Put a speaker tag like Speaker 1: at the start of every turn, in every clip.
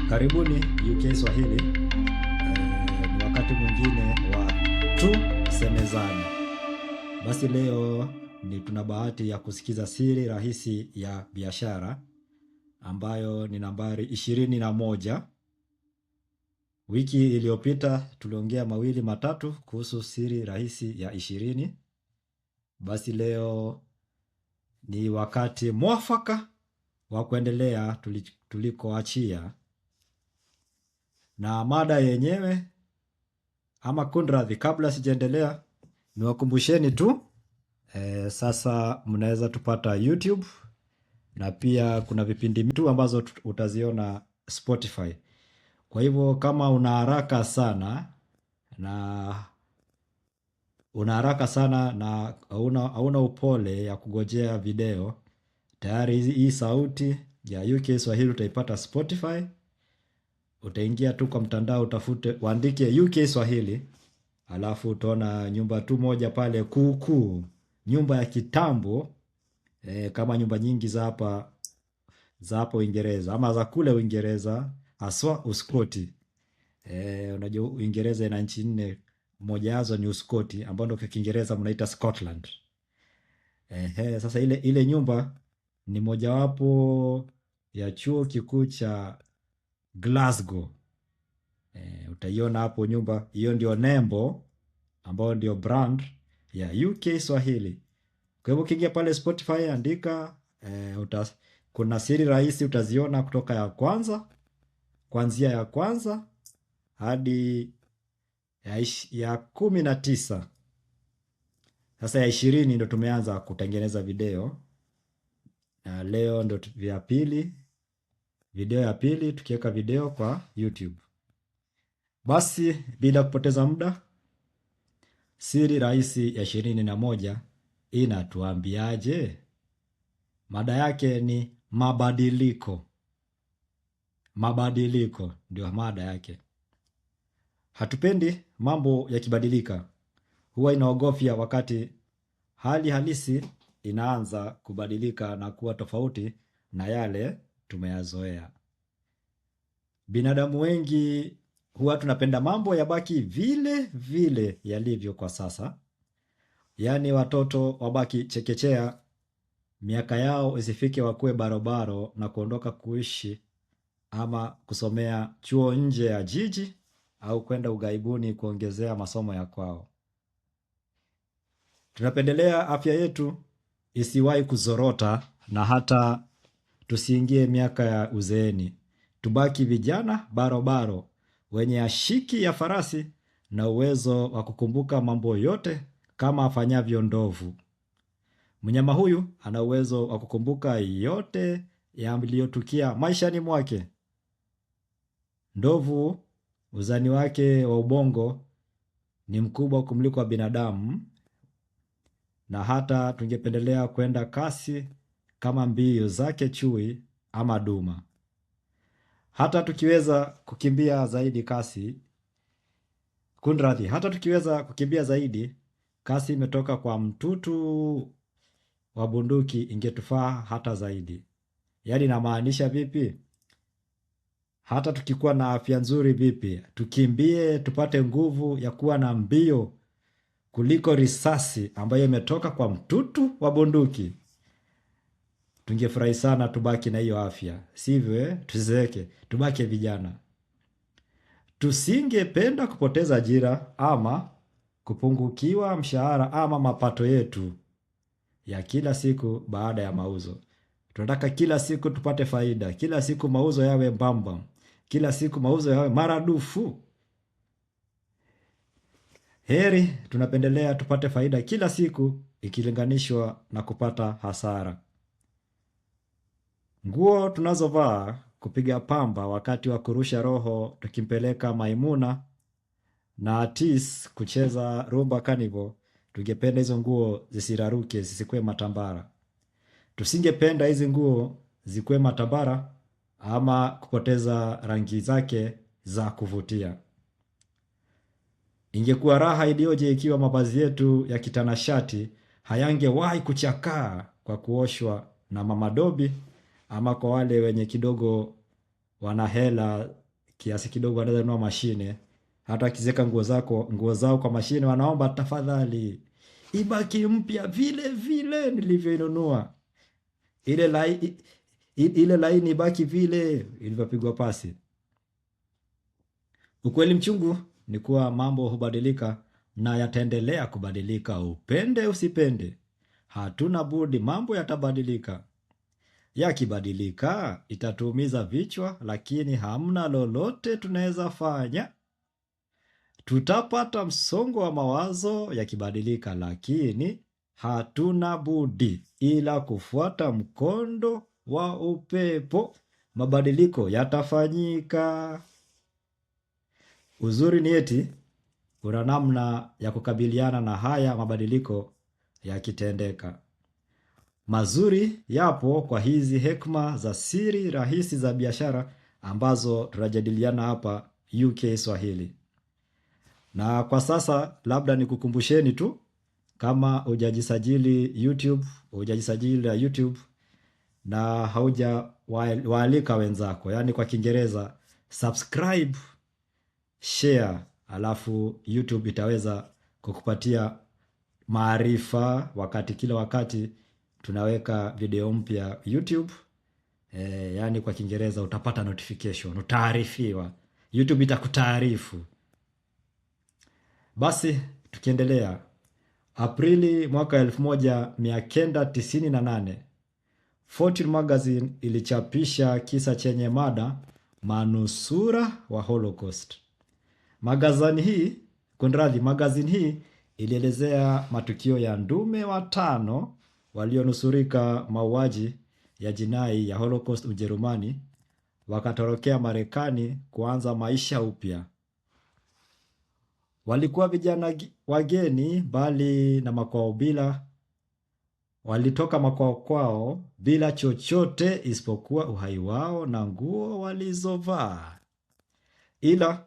Speaker 1: Karibuni UK Swahili. Ni wakati mwingine wa tusemezane. Basi leo tuna bahati ya kusikiza siri rahisi ya biashara ambayo ni nambari 21. Wiki iliyopita tuliongea mawili matatu kuhusu siri rahisi ya 20. Basi leo ni wakati mwafaka wa kuendelea tulikoachia. Na mada yenyewe ama kunradhi, kabla sijaendelea niwakumbusheni tu sasa mnaweza tupata YouTube na pia kuna vipindi tu ambazo utaziona Spotify. Kwa hivyo kama una haraka sana na hauna upole ya kugojea video, tayari hii sauti ya UK Swahili utaipata Spotify. Utaingia tu kwa mtandao, utafute, uandike UK Swahili, alafu utaona nyumba tu moja pale kuu, nyumba ya kitambo, kama nyumba nyingi za hapa Uingereza ama za kule Uingereza, haswa Uskoti. Unajua Uingereza ina nchi 4, moja wazo ni Uskoti ambao ndio kwa Kiingereza mnaita Scotland. Sasa ile nyumba ni mojawapo ya chuo kikuu cha Glasgow. Utaiona hapo nyumba hiyo, ndio nembo ambayo ndio brand ya UK Swahili. Kwa hivyo ukiingia pale Spotify, andika kuna siri rahisi utaziona kutoka kuanzia ya kwanza hadi ya 19. Sasa ya 20 ndo tumeanza kutengeneza video, na leo ndo video ya pili tukiweka video kwa YouTube. Basi bila kupoteza muda, siri rahisi ya 21 inatuambiaje? Mada yake ni mabadiliko. Mabadiliko ndio mada yake. Hatupendi mambo yakibadilika. Huwa inaogofya wakati hali halisi inaanza kubadilika na kuwa tofauti na yale tumeyazoea. Binadamu wengi huwa tunapenda mambo yabaki vile vile yalivyo kwa sasa. Yaani watoto wabaki chekechea, miaka yao isifike wakue barobaro na kuondoka kuishi ama kusomea chuo nje ya jiji au kwenda ughaibuni kuongezea masomo ya kwao. Tunapendelea afya yetu isiwahi kuzorota na hata tusiingie miaka ya uzeeni. Tubaki vijana barobaro wenye ashiki ya farasi na uwezo wa kukumbuka mambo yote kama afanyavyo ndovu. Mnyama huyu ana uwezo wa kukumbuka yote yaliyotukia maishani mwake. Ndovu, uzani wake wa ubongo ni mkubwa kumliko wa binadamu, na hata tungependelea kwenda kasi kama mbio zake chui ama duma. Hata tukiweza kukimbia zaidi, kasi imetoka kwa mtutu wa bunduki ingetufaa hata zaidi. Yaani namaanisha vipi? Hata tukikuwa na afya nzuri vipi, tukimbie tupate nguvu ya kuwa na mbio kuliko risasi ambayo imetoka kwa mtutu wa bunduki. Tungefurahi sana tubaki na hiyo afya. Sivyo tuzeeke, tubaki vijana. Tusingependa kupoteza ajira ama kupungukiwa mshahara ama mapato yetu ya kila siku baada ya mauzo. Tunataka kila siku tupate faida, kila siku mauzo yawe mbamba, kila siku mauzo yawe maradufu. Heri tunapendelea tupate faida kila siku ikilinganishwa na kupata hasara. Nguo tunazovaa kupiga pamba wakati wa kurusha roho tukimpeleka Maimuna na Atis kucheza rumba carnival, tungependa hizo nguo zisiraruke, zisikue matambara. Tusingependa hizi nguo zikue matambara ama kupoteza rangi zake za kuvutia. Ingekuwa raha iliyoje ikiwa mavazi yetu ya kitanashati hayangewahi kuchakaa kwa kuoshwa na mama Dobi, ama kwa wale wenye kidogo wana hela kiasi kidogo, wanaweza nunua mashine. Hata wakiziweka nguo zao kwa mashine, wanaomba tafadhali ibaki mpya vile vile nilivyoinunua, ile laini ibaki vile ilivyopigwa pasi. Ukweli mchungu ni kuwa mambo hubadilika na yataendelea kubadilika, upende usipende. Hatuna budi, mambo yatabadilika. Yakibadilika itatuumiza vichwa, lakini hamna lolote tunaweza fanya. Tutapata msongo wa mawazo yakibadilika, lakini hatuna budi ila kufuata mkondo wa upepo. Mabadiliko yatafanyika. Uzuri ni eti kuna namna ya kukabiliana na haya mabadiliko yakitendeka. Mazuri yapo kwa hizi hekima za siri rahisi za biashara ambazo tunajadiliana hapa UK Swahili. Na kwa sasa labda nikukumbusheni tu, kama hujajisajili YouTube na hauja waalika wenzako, yani kwa Kiingereza subscribe, share, alafu YouTube itaweza kukupatia maarifa kila wakati tunaweka video mpya YouTube. Yani kwa Kiingereza utapata notification, utaarifiwa. YouTube itakutaarifu. Basi tukiendelea, Aprili mwaka 1998 Fortune Magazine ilichapisha kisa chenye mada manusura wa Holocaust. Magazine hii ilielezea matukio ya ndume 5 walionusurika mauaji ya jinai ya Holocaust Ujerumani, wakatorokea Marekani kuanza maisha upya. Walikuwa vijana wageni bali na makwao walitoka makwao kwao bila chochote isipokuwa uhai wao na nguo walizovaa. Ila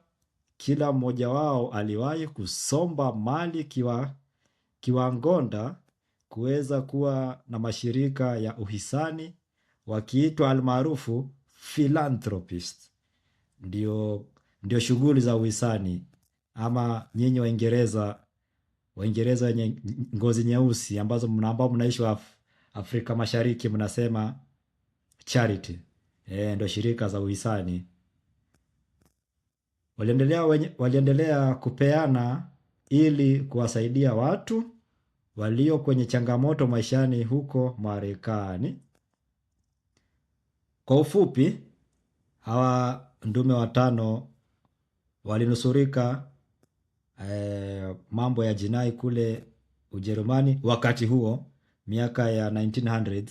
Speaker 1: kila mmoja wao aliwahi kusomba mali kiwangonda kuweza kuwa na mashirika ya uhisani, wakiitwa almaarufu philanthropist. Ndio shughuli za uhisani, ama nyinyi Waingereza wenye ngozi nyeusi ambao mnaishi Afrika Mashariki mnasema charity. Ndio shirika za uhisani. Waliendelea kupeana ili kuwasaidia watu walio kwenye changamoto maishani huko Marekani. Kwa ufupi, hawa ndume 5 walinusurika mambo ya jinai kule Ujerumani wakati huo, miaka ya 1900s.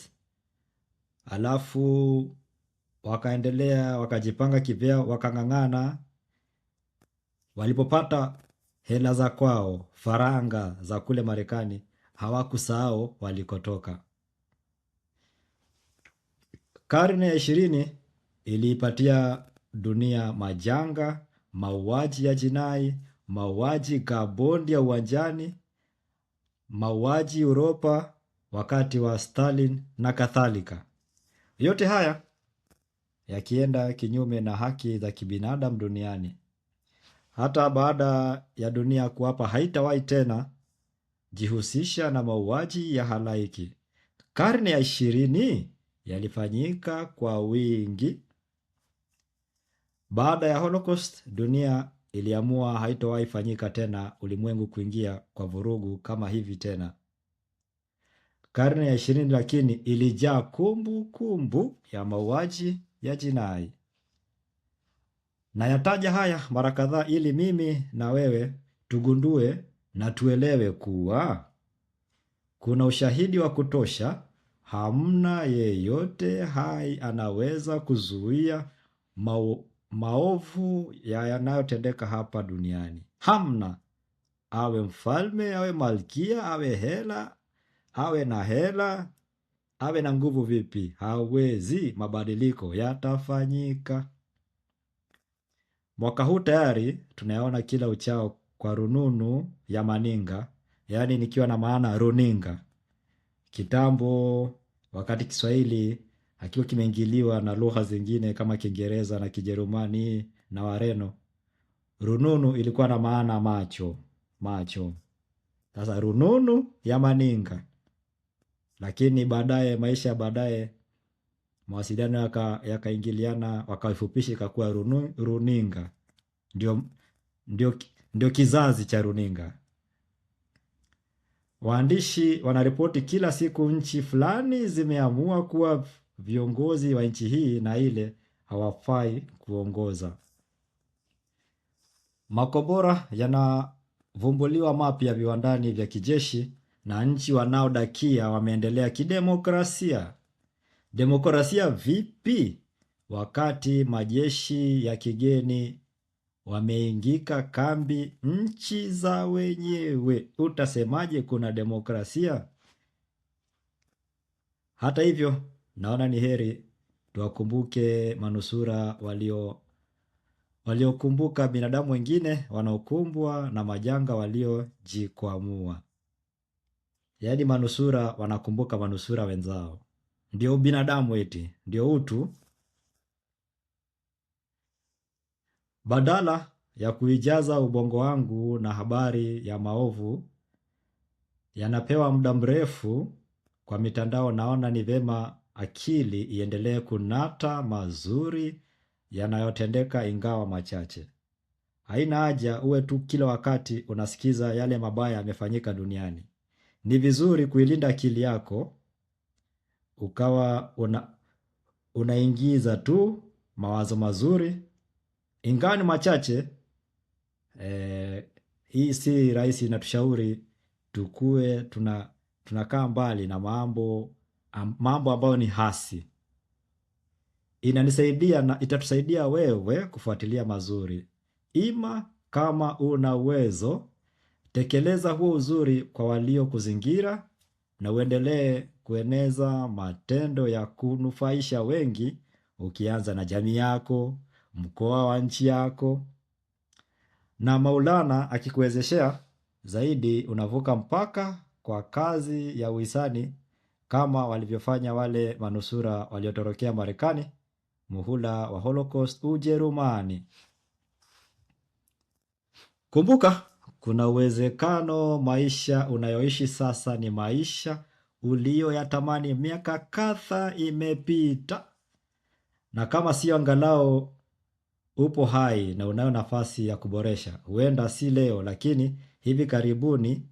Speaker 1: Alafu wakaendelea, wakajipanga kivyao, wakang'ang'ana. Walipopata hela za kwao, faranga za kule Marekani, hawakusahau walikotoka. Karne ya 20 iliipatia dunia majanga, mauaji ya jinai, mauaji Gabon ya uwanjani, mauaji Uropa wakati wa Stalin na kadhalika. Yote haya yakienda kinyume na haki za kibinadamu duniani. Hata baada ya dunia kuapa haitawahi tena jihusisha na mauaji ya halaiki, karne ya 20 yalifanyika kwa wingi. Baada ya Holocaust, dunia iliamua haitawahi fanyika tena ulimwengu kuingia kwa vurugu kama hivi tena. Karne ya 20 lakini ilijaa kumbu ya mauaji ya jinai. Na yataja haya mara kadhaa ili mimi na wewe tugundue na tuelewe kuwa kuna ushahidi wa kutosha. Hamna yeyote hai anaweza kuzuia maovu yanayotendeka hapa duniani. Hamna. Awe mfalme, awe malkia, awe na hela, awe na nguvu vipi, hawezi. Mabadiliko yatafanyika. Mwaka huu tayari tunayaona kila uchao kwa rununu ya maninga, nikiwa na maana runinga. Kitambo wakati Kiswahili akiwa kimeingiliwa na lugha zingine kama Kiingereza na Kijerumani na Wareno. Rununu ilikuwa na maana macho, macho. Sasa rununu ya maninga, lakini baadaye, maisha baadaye, mawasiliano yakaingiliana, wakaifupisha ikakuwa runinga. Ndio, ndio kizazi cha runinga. Waandishi wanaripoti kila siku nchi fulani zimeamua kuwa viongozi wa nchi hii na ile hawafai kuongoza. Makombora yanavumbuliwa mapya viwandani vya kijeshi na nchi wanaodakia wameendelea kidemokrasia. Demokrasia vipi wakati majeshi ya kigeni wameingika kambi nchi za wenyewe? Utasemaje kuna demokrasia? Hata hivyo, naona ni heri tuwakumbuke manusura waliokumbuka binadamu wengine wanaokumbwa na majanga waliojikwamua. Yaani manusura wanakumbuka manusura wenzao. Ndio binadamu eti, ndio utu. Badala ya kuijaza ubongo wangu na habari ya maovu yanapewa muda mrefu kwa mitandao, naona ni vema akili iendelee kunata mazuri yanayotendeka ingawa machache. Haina haja uwe tu kila wakati unasikiza yale mabaya yamefanyika duniani. Ni vizuri kuilinda akili yako, ukawa unaingiza tu mawazo mazuri ingawa ni machache. Hii si rahisi, inatushauri tukue tunakaa mbali na mambo ambayo ni hasi. Inanisaidia na itatusaidia wewe kufuatilia mazuri. Ima kama una uwezo, tekeleza huo uzuri kwa walio kuzingira na uendelee kueneza matendo ya kunufaisha wengi, ukianza na jamii yako, mkoa wa nchi yako. Na Maulana akikuwezeshea zaidi, unavuka mpaka kwa kazi ya uhisani kama walivyofanya wale manusura waliotorokea Marekani muhula wa Holocaust Ujerumani. Kumbuka, kuna uwezekano maisha unayoishi sasa ni maisha uliyoyatamani miaka kadhaa imepita. Na kama sio angalau upo hai na unayo nafasi ya kuboresha, huenda si leo lakini hivi karibuni,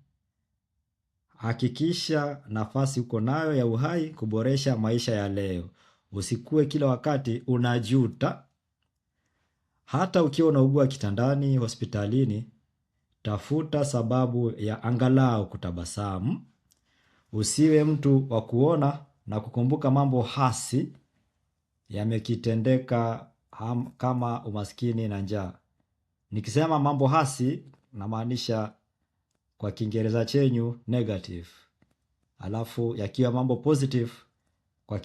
Speaker 1: hakikisha nafasi uko nayo ya uhai kuboresha maisha ya leo. Usikue kila wakati unajuta. Hata ukiwa unaugua kitandani hospitalini, tafuta sababu ya angalau kutabasamu. Usiwe mtu wa kuona na kukumbuka mambo hasi yamekitendeka kama umaskini na njaa. Nikisema mambo hasi namaanisha kwa Kiingereza chenyu negative. Alafu yakiwa mambo positive kwa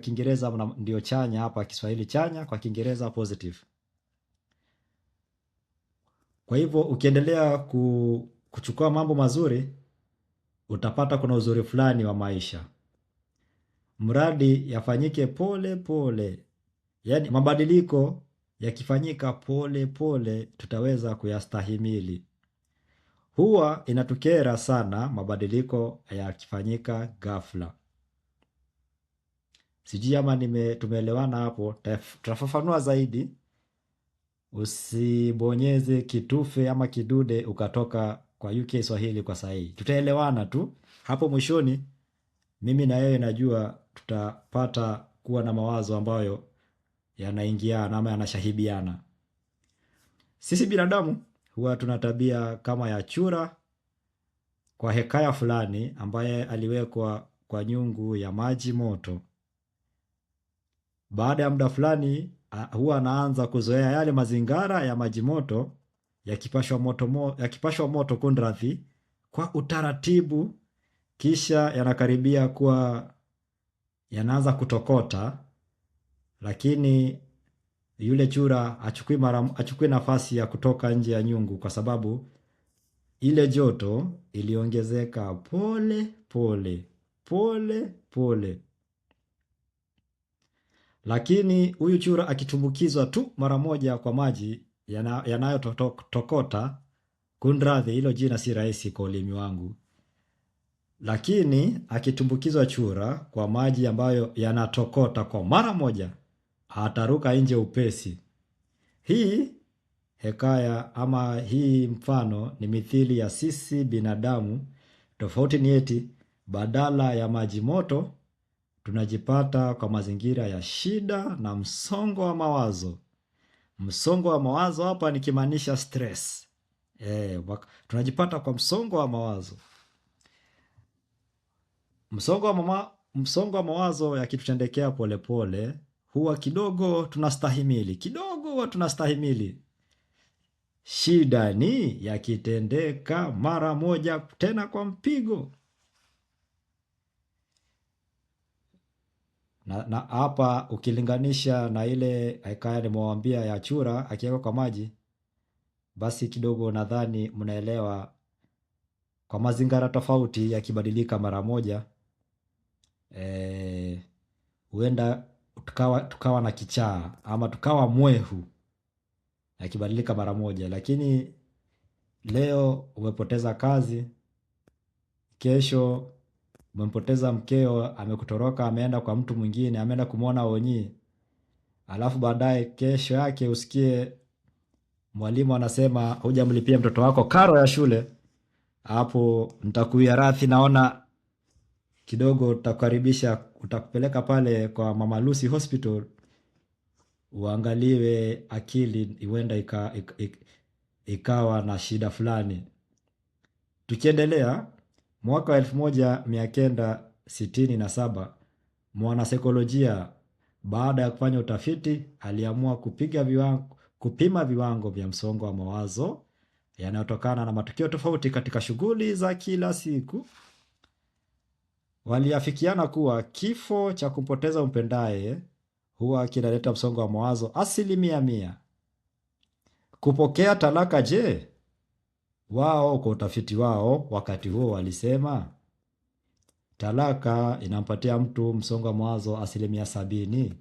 Speaker 1: Kiingereza ndio chanya, hapa Kiswahili chanya, kwa Kiingereza positive. Kwa hivyo ukiendelea kuchukua mambo mazuri, utapata kuna uzuri fulani wa maisha. Mradi yafanyike pole pole. Yaani mabadiliko yakifanyika pole pole tutaweza kuyastahimili. Huwa inatukera sana mabadiliko yakifanyika ghafla. Sijui ama tumeelewana hapo. Tutafafanua zaidi. Usibonyeze kitufe ama kidude ukatoka kwa UK Swahili kwa sahihi. Tutaelewana tu. Hapo mwishoni mimi na yeye najua tutapata kuwa na mawazo ambayo yanaingiana ama yanashahibiana. Sisi binadamu huwa tuna tabia kama ya chura kwa hekaya fulani ambaye aliwekwa kwa nyungu ya maji moto. Baada ya muda fulani huwa anaanza kuzoea yale mazingara ya maji moto yakipashwa moto kundrathi kwa utaratibu, kisha yanakaribia kuwa yanaanza kutokota, lakini yule chura achukui nafasi ya kutoka nje ya nyungu kwa sababu ile joto iliongezeka pole pole pole pole. Lakini huyu chura akitumbukizwa tu mara moja kwa maji yanayotokota, kunradhi, hilo jina si rahisi kwa ulimi wangu, lakini akitumbukizwa chura kwa maji ambayo yanatokota kwa mara moja, ataruka nje upesi. Hii hekaya ama hii mfano ni mithili ya sisi binadamu. Tofauti ni eti badala ya maji moto tunajipata kwa mazingira ya shida na msongo wa mawazo. Msongo wa mawazo hapa nikimaanisha stress. Tunajipata kwa msongo wa mawazo. Msongo wa mawazo yakitutendekea polepole, huwa kidogo tunastahimili. Shida ni yakitendeka mara moja tena kwa mpigo. Na hapa ukilinganisha na ile hekaya nimewambia ya chura akiwekwa kwa maji, basi kidogo nadhani mnaelewa kwa mazingara tofauti yakibadilika mara moja, huenda tukawa na kichaa ama tukawa mwehu yakibadilika mara moja. Lakini leo umepoteza kazi, kesho umempoteza mkeo, amekutoroka, ameenda kwa mtu mwingine, ameenda kumwona Onyi, alafu baadaye kesho yake usikie mwalimu anasema hujamlipia mtoto wako karo ya shule. Hapo nitakuia radhi, naona kidogo utakaribisha, utakupeleka pale kwa Mama Lucy Hospital uangaliwe akili, huenda ikawa na shida fulani. Tukiendelea, mwaka wa 1967 mwanasaikolojia baada ya kufanya utafiti aliamua kupima viwango vya msongo wa mawazo yanayotokana na matukio tofauti katika shughuli za kila siku. Waliafikiana kuwa kifo cha kumpoteza umpendaye huwa kinaleta msongo wa mawazo 100%. Kupokea talaka je? Wao kwa utafiti wao wakati huo walisema talaka inampatia mtu msongo wa mawazo 70%.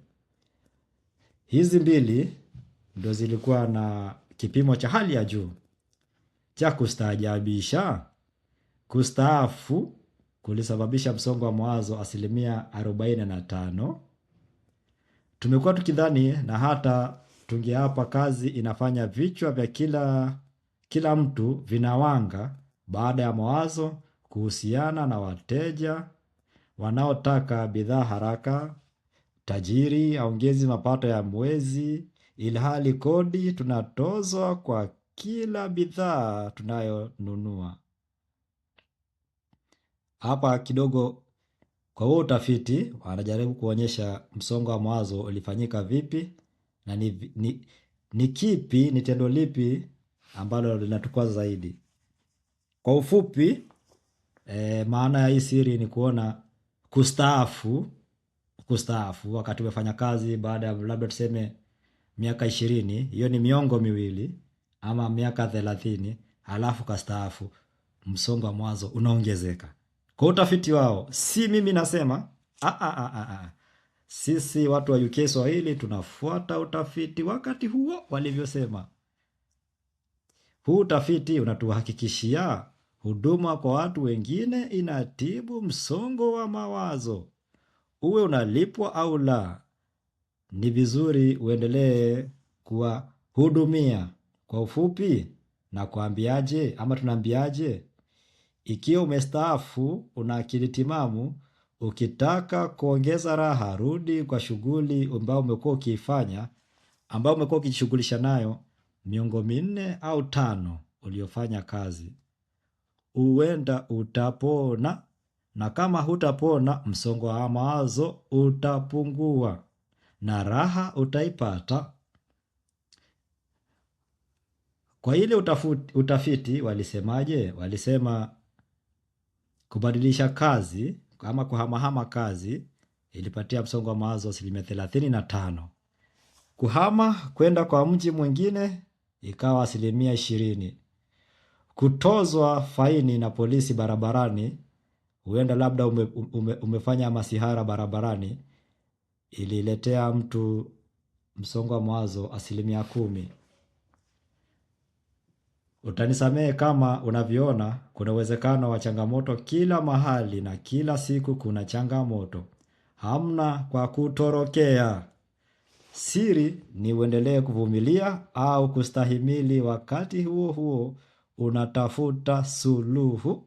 Speaker 1: Hizi mbili ndo zilikuwa na kipimo cha hali ya juu. Cha kustaajabisha, kustaafu kulisababisha msongo wa mawazo 45%. Tumekuwa tukidhani na hata tungeapa kazi inafanya vichwa vya kila mtu vinawanga baada ya mawazo kuhusiana na wateja wanaotaka bidhaa haraka, tajiri aongezi mapato ya mwezi, ilhali kodi tunatozwa kwa kila bidhaa tunayonunua. Hapa kidogo kwa huo utafiti wanajaribu kuonyesha msongo wa mawazo ulifanyika vipi na ni kipi, ni tendo lipi ambalo linatukwaza zaidi. Kwa ufupi, maana ya hii siri ni kuona kustaafu wakati umefanya kazi baada ya labda tuseme miaka 20, hiyo ni miongo miwili ama miaka 30, halafu kastaafu, msongo wa mawazo unaongezeka. Kwa utafiti wao, si mimi nasema, sisi watu wa UK Swahili tunafuata utafiti wakati huo walivyosema. Huu utafiti unatuhakikishia huduma kwa watu wengine inatibu msongo wa mawazo. Uwe unalipwa au la, ni vizuri uendelee kuwahudumia. Kwa ufupi na kuambiaje ama tunaambiaje? Ikiwa umestaafu, una akili timamu, ukitaka kuongeza raha, rudi kwa shughuli ambayo umekuwa ukiifanya, ambayo umekuwa ukijishughulisha nayo miongo 4 au 5 uliofanya kazi. Huenda utapona, na kama hutapona, msongo wa mawazo utapungua na raha utaipata. Kwa ile utafiti walisemaje? Walisema kubadilisha kazi ama kuhamahama kazi ilipatia msongo wa mawazo 35%. Kuhama kwenda kwa mji mwingine ikawa 20%. Kutozwa faini na polisi barabarani, huenda labda umefanya masihara barabarani, ililetea mtu msongo wa mawazo 10%. Utanisamehe kama unavyoona kuna uwezekano wa changamoto kila mahali na kila siku kuna changamoto. Hamna kwa kutorokea. Siri ni uendelee kuvumilia au kustahimili, wakati huo huo unatafuta suluhu.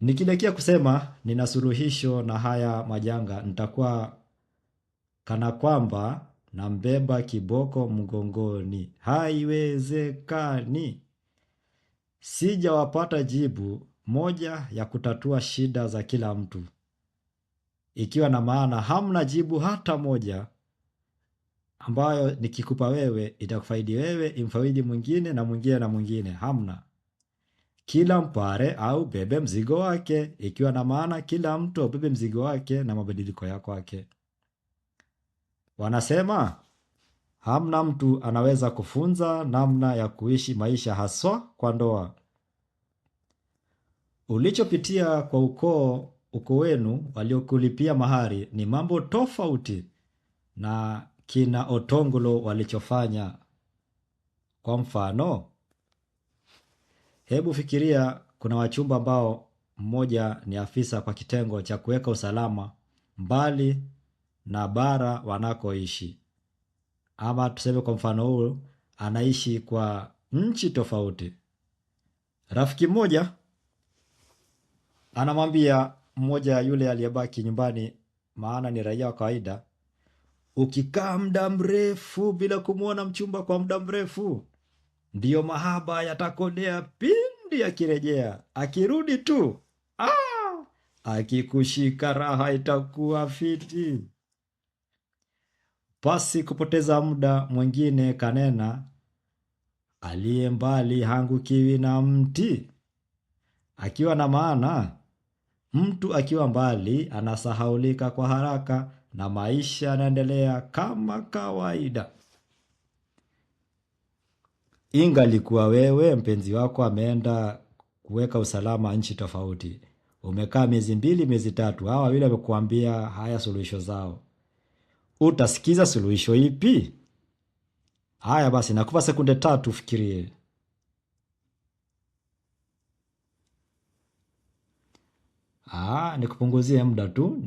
Speaker 1: Nikidakia kusema nina suluhisho na haya majanga, nitakuwa kana kwamba nambeba kiboko mgongoni. Haiwezekani. Sijawapata jibu moja ya kutatua shida za kila mtu, ikiwa na maana hamna jibu hata moja ambayo nikikupa wewe itakufaidi wewe, imfaidi mwingine na mwingine na mwingine. Hamna. Kila mpare au bebe mzigo wake, ikiwa na maana kila mtu abebe mzigo wake na mabadiliko ya kwake. Wanasema hamna mtu anaweza kufunza namna ya kuishi maisha, haswa kwa ndoa. Ulichopitia kwa ukoo wenu waliokulipia mahari ni mambo tofauti na kina Otongolo walichofanya. Kwa mfano, hebu fikiria kuna wachumba ambao mmoja ni afisa kwa kitengo cha kuweka usalama mbali na bara wanakoishi. Ama tuseme kwa mfano huu anaishi kwa nchi tofauti. Rafiki mmoja anamwambia mmoja yule aliyebaki nyumbani, maana ni raia wa kawaida, ukikaa muda mrefu bila kumwona mchumba kwa muda mrefu, ndiyo mahaba yatakodea pindi akirejea. Akirudi tu, akikushika raha itakuwa fiti. Pasi kupoteza muda mwingine kanena, aliye mbali hangukiwi na mti. Akiwa na maana, mtu akiwa mbali anasahaulika kwa haraka na maisha yanaendelea kama kawaida. Ingalikuwa wewe mpenzi wako ameenda kuweka usalama nchi tofauti, umekaa miezi 2, miezi 3, hawa wale wamekuambia haya suluhisho zao, utasikiza suluhisho ipi? Haya basi, nakupa sekunde 3 ufikirie. Nikupunguzie muda tu.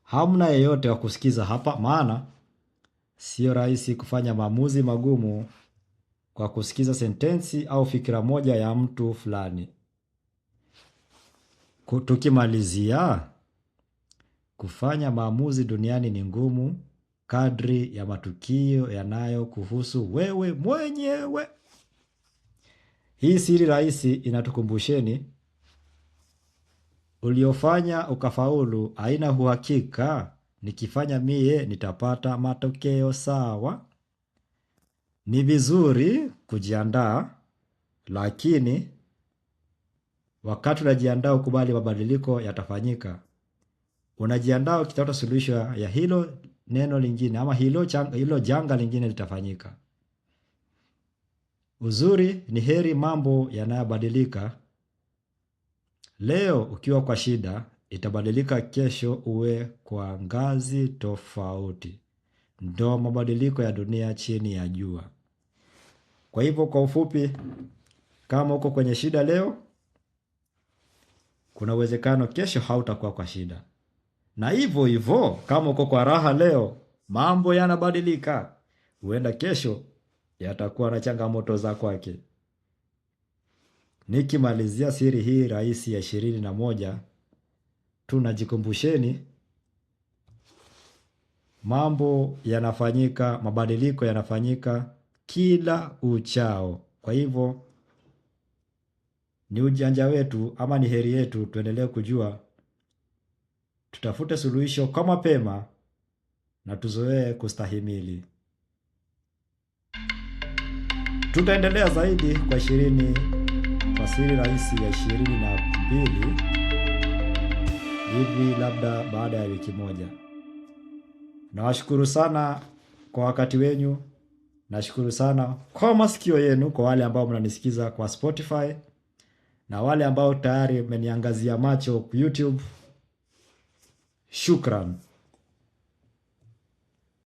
Speaker 1: Hamna yeyote wa kusikiza hapa, maana sio rahisi kufanya maamuzi magumu kwa kusikiza sentensi au fikira moja ya mtu fulani. Tukimalizia, kufanya maamuzi duniani ni ngumu kadri ya matukio yanayokuhusu wewe mwenyewe. Hii siri rahisi inatukumbusheni, uliofanya ukafaulu haina uhakika. Nikifanya mie nitapata matokeo sawa. Ni vizuri kujiandaa, lakini wakati unajiandaa ukubali mabadiliko yatafanyika. Unajiandaa ukitafuta suluhisho ya hilo neno lingine ama hilo janga lingine litafanyika. Uzuri ni heri mambo yanayobadilika. Leo ukiwa kwa shida, itabadilika kesho uwe kwa ngazi tofauti. Ndo mabadiliko ya dunia chini ya jua. Kwa hivyo kwa ufupi, kama uko kwenye shida leo, kuna uwezekano kesho hautakuwa kwa shida. Na hivyo hivyo, kama uko kwa raha leo, mambo yanabadilika. Huenda kesho yatakuwa na changamoto za kwake. Nikimalizia siri hii rahisi ya 21, tunajikumbusheni mambo yanafanyika, mabadiliko yanafanyika kila uchao. Kwa hivyo ni ujanja wetu ama ni heri yetu tuendelee kujua, tutafute suluhisho kwa mapema na tuzoee kustahimili. Tutaendelea zaidi kwa siri rahisi ya 22 hivi labda baada ya wiki moja. Nawashukuru sana kwa wakati wenu. Nashukuru sana kwa masikio yenu, kwa wale ambao mnanisikiza kwa Spotify na wale ambao tayari mmeniangazia macho kwa YouTube. Shukran.